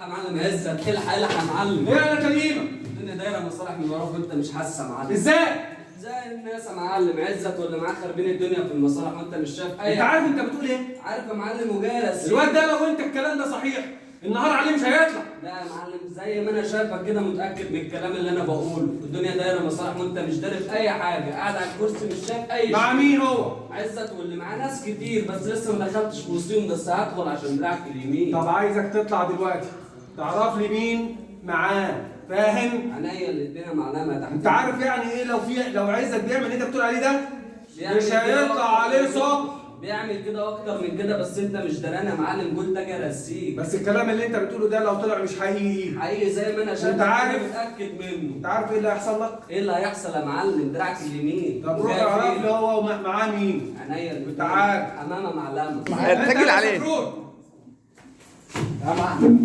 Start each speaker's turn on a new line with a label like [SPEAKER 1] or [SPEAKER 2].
[SPEAKER 1] الحق يا معلم عزت، الحق الحق يا معلم.
[SPEAKER 2] ايه يا كريمه؟
[SPEAKER 1] الدنيا دايره مصالح من وراك وانت مش حاسس يا معلم.
[SPEAKER 2] ازاي؟
[SPEAKER 1] زي الناس يا معلم، عزت واللي معاه خاربين الدنيا في المصالح وانت مش شايف اي
[SPEAKER 2] انت عارف انت بتقول ايه؟
[SPEAKER 1] عارف يا معلم وجالس
[SPEAKER 2] الواد ده لو انت الكلام ده صحيح النهار عليه مش هيطلع.
[SPEAKER 1] لا يا معلم، زي ما انا شايفك كده متاكد من الكلام اللي انا بقوله، الدنيا دايره مصالح وانت مش داري في اي حاجه، قاعد على الكرسي مش شايف اي شيء.
[SPEAKER 2] مع مين هو؟
[SPEAKER 1] عزت واللي معاه ناس كتير بس لسه ما دخلتش في وسطهم، بس هدخل عشان دراعك اليمين.
[SPEAKER 2] طب عايزك تطلع دلوقتي تعرف لي مين معاه، فاهم؟
[SPEAKER 1] عينيا الاتنين معلمه تحت.
[SPEAKER 2] انت عارف يعني ايه لو عايزك بيعمل اللي انت بتقول عليه ده؟ مش هيطلع عليه صبر.
[SPEAKER 1] بيعمل كده واكتر من كده، بس انت مش دران يا معلم، قول ده جرسيك.
[SPEAKER 2] بس الكلام اللي انت بتقوله ده لو طلع مش حقيقي.
[SPEAKER 1] حقيقي زي ما انا شايف،
[SPEAKER 2] انت عارف؟
[SPEAKER 1] متاكد منه.
[SPEAKER 2] انت عارف ايه اللي هيحصل لك؟
[SPEAKER 1] ايه اللي هيحصل يا معلم؟ دراعك اليمين.
[SPEAKER 2] طب روح اعرف لي هو ومعاه مين.
[SPEAKER 1] عينيا الاتنين.
[SPEAKER 2] تعال.
[SPEAKER 1] امامه معلمه.
[SPEAKER 3] اتكل عليه.
[SPEAKER 2] يا معلم